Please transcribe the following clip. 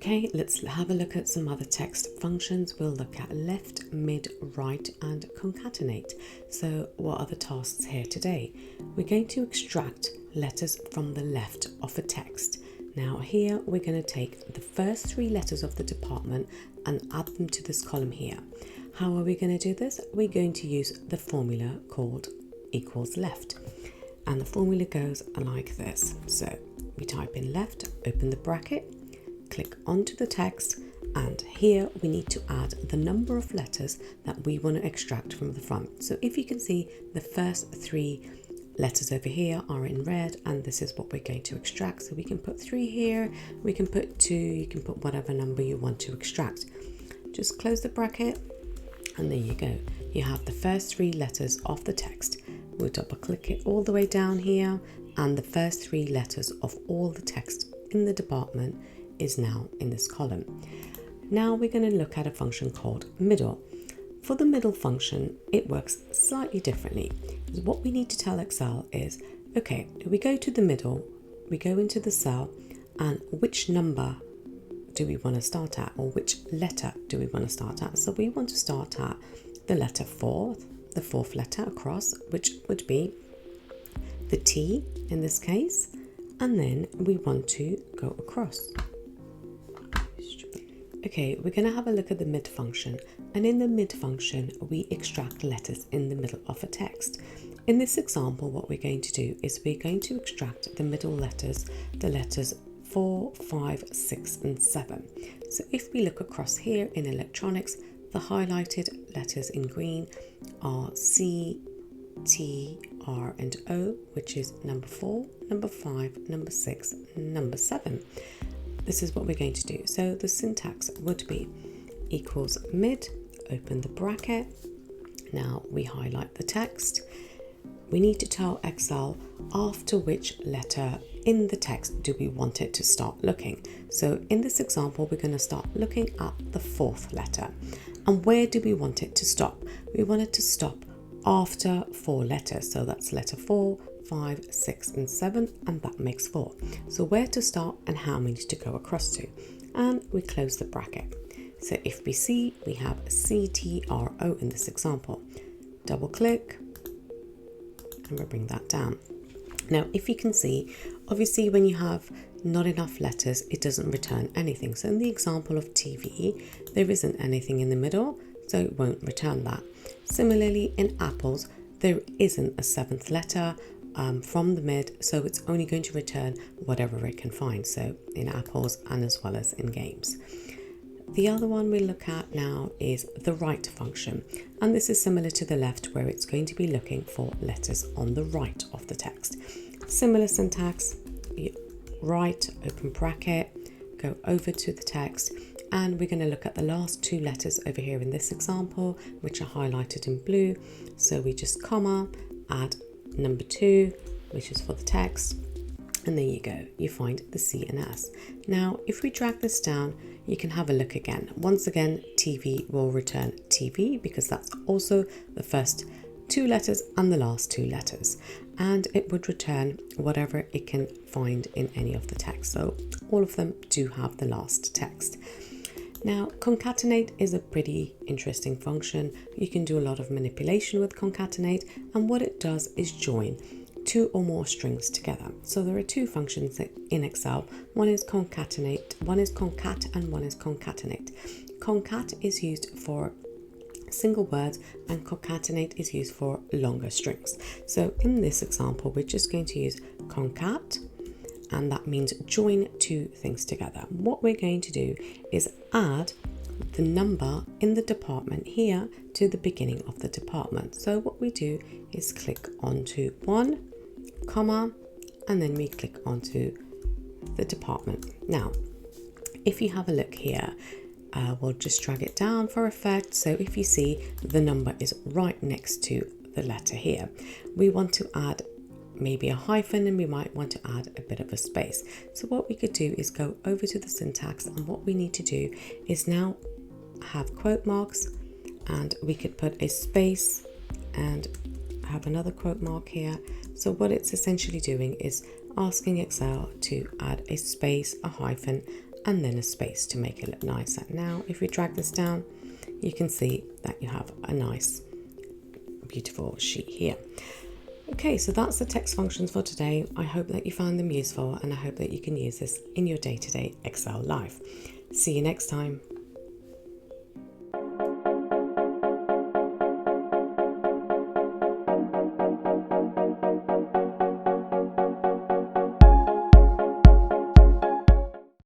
Okay, let's have a look at some other text functions. We'll look at left, mid, right, and concatenate. So what are the tasks here today? We're going to extract letters from the left of a text. Now here we're going to take the first three letters of the department and add them to this column here. How are we going to do this? We're going to use the formula called equals left. And the formula goes like this. So we type in left, open the bracket, click onto the text, and here we need to add the number of letters that we want to extract from the front. So if you can see, the first three letters over here are in red, and this is what we're going to extract. So we can put 3 here, we can put 2, you can put whatever number you want to extract. Just close the bracket, and there you go. You have the first 3 letters of the text. We'll double click it all the way down here, and the first 3 letters of all the text in the department is now in this column. Now we're going to look at a function called middle. For the middle function, it works slightly differently. What we need to tell Excel is, okay, we go to the middle, we go into the cell, and which number do we want to start at, or which letter do we want to start at? So we want to start at the letter 4, the 4th letter across, which would be the T in this case, and then we want to go across. Okay, we're going to have a look at the mid function, and in the mid function we extract letters in the middle of a text. In this example, what we're going to do is we're going to extract the middle letters, the letters 4, 5, 6 and 7. So if we look across here in electronics, the highlighted letters in green are C, T, R and O, which is number 4, number 5, number 6, number 7. This is what we're going to do. So the syntax would be equals mid, open the bracket. Now we highlight the text. We need to tell Excel after which letter in the text do we want it to start looking. So in this example, we're going to start looking at the 4th letter. And where do we want it to stop? We want it to stop after 4 letters. So that's letter 4, 5, 6 and 7, and that makes 4. So where to start and how many to go across to. And we close the bracket. So if we see, we have CTRO in this example. Double click and we'll bring that down. Now if you can see, obviously when you have not enough letters, it doesn't return anything. So in the example of TV, there isn't anything in the middle, so it won't return that. Similarly in apples, there isn't a 7th letter from the mid, so it's only going to return whatever it can find, so in apples and as well as in games. The other one we look at now is the right function, and this is similar to the left, where it's going to be looking for letters on the right of the text. Similar syntax, right, open bracket, go over to the text, and we're going to look at the last 2 letters over here in this example, which are highlighted in blue. So we just comma, add number 2, which is for the text, and there you go, you find the C and S. Now if we drag this down, you can have a look again. Once again, TV will return TV because that's also the first 2 letters and the last 2 letters, and it would return whatever it can find in any of the text. So all of them do have the last text. Now, concatenate is a pretty interesting function. You can do a lot of manipulation with concatenate, and what it does is join 2 or more strings together. So there are 2 functions in Excel. One is concatenate, one is concat, and one is concatenate. Concat is used for single words and concatenate is used for longer strings. So in this example, we're just going to use concat, and that means join 2 things together. What we're going to do is add the number in the department here to the beginning of the department. So what we do is click onto 1, comma, and then we click onto the department. Now, if you have a look here, we'll just drag it down for effect. So if you see, the number is right next to the letter here. We want to add maybe a hyphen, and we might want to add a bit of a space. So what we could do is go over to the syntax, and what we need to do is now have quote marks, and we could put a space and have another quote mark here. So what it's essentially doing is asking Excel to add a space, a hyphen, and then a space to make it look nicer. Now, if we drag this down, you can see that you have a nice, beautiful sheet here. Okay, so that's the text functions for today. I hope that you found them useful, and I hope that you can use this in your day-to-day Excel life. See you next time.